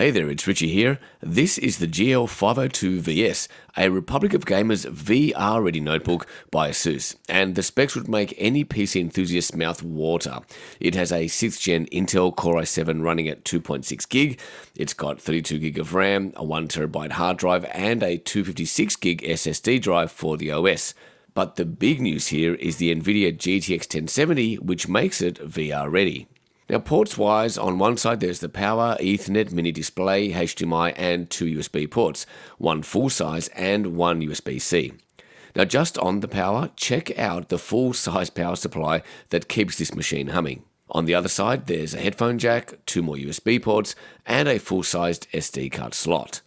Hey there, it's Richie here. This is the GL502VS, a Republic of Gamers VR-ready notebook by Asus, and the specs would make any PC enthusiast's mouth water. It has a 6th gen Intel Core i7 running at 2.6 gig, it's got 32 gig of RAM, a 1TB hard drive, and a 256 gig SSD drive for the OS. But the big news here is the NVIDIA GTX1070, which makes it VR-ready. Now, ports-wise, on one side there's the power, Ethernet, mini display, HDMI, and 2 USB ports, one full-size and one USB-C. Now, just on the power, check out the full-size power supply that keeps this machine humming. On the other side, there's a headphone jack, 2 more USB ports, and a full-sized SD card slot.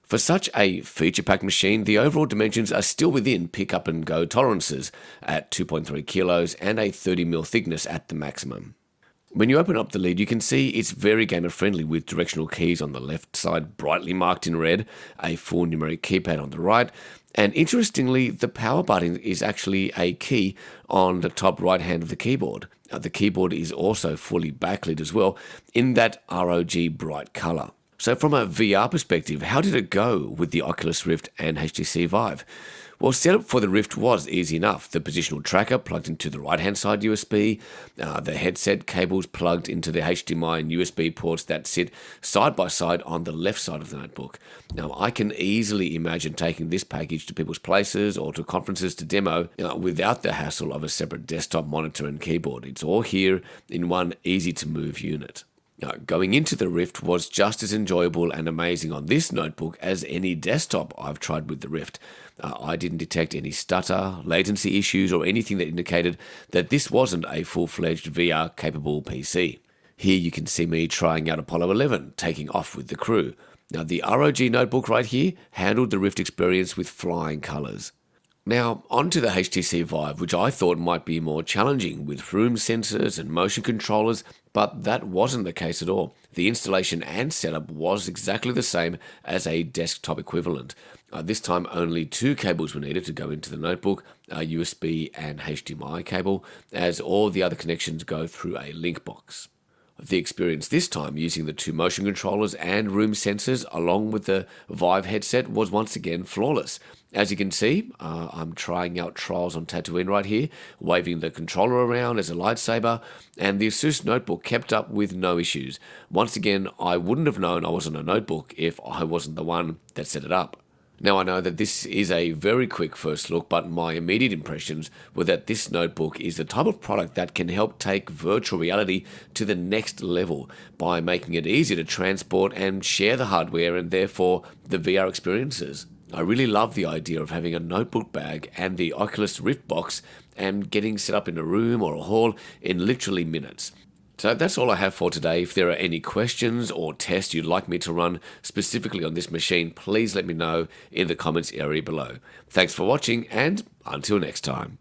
For such a feature-packed machine, the overall dimensions are still within pick-up-and-go tolerances at 2.3 kilos and a 30mm thickness at the maximum. When you open up the lid, you can see it's very gamer-friendly with directional keys on the left side brightly marked in red, a full numeric keypad on the right, and interestingly, the power button is actually a key on the top right hand of the keyboard. The keyboard is also fully backlit as well in that ROG bright color. So from a VR perspective, how did it go with the Oculus Rift and Htc Vive? Well, setup for the Rift was easy enough. The positional tracker plugged into the right-hand side USB, the headset cables plugged into the HDMI and USB ports that sit side by side on the left side of the notebook. Now, I can easily imagine taking this package to people's places or to conferences to demo without the hassle of a separate desktop monitor and keyboard. It's all here in one easy-to-move unit. Now, going into the Rift was just as enjoyable and amazing on this notebook as any desktop I've tried with the Rift. I didn't detect any stutter, latency issues, or anything that indicated that this wasn't a full-fledged VR-capable PC. Here you can see me trying out Apollo 11, taking off with the crew. Now, the ROG notebook right here handled the Rift experience with flying colours. Now, onto the HTC Vive, which I thought might be more challenging with room sensors and motion controllers, but that wasn't the case at all. The installation and setup was exactly the same as a desktop equivalent. This time only 2 cables were needed to go into the notebook, a USB and HDMI cable, as all the other connections go through a link box. The experience this time using the 2 motion controllers and room sensors along with the Vive headset was once again flawless. As you can see, I'm trying out Trials on Tatooine right here, waving the controller around as a lightsaber, and the Asus notebook kept up with no issues. Once again, I wouldn't have known I was on a notebook if I wasn't the one that set it up. Now, I know that this is a very quick first look, but my immediate impressions were that this notebook is the type of product that can help take virtual reality to the next level by making it easier to transport and share the hardware and therefore the VR experiences. I really love the idea of having a notebook bag and the Oculus Rift box and getting set up in a room or a hall in literally minutes. So that's all I have for today. If there are any questions or tests you'd like me to run specifically on this machine, please let me know in the comments area below. Thanks for watching, and until next time.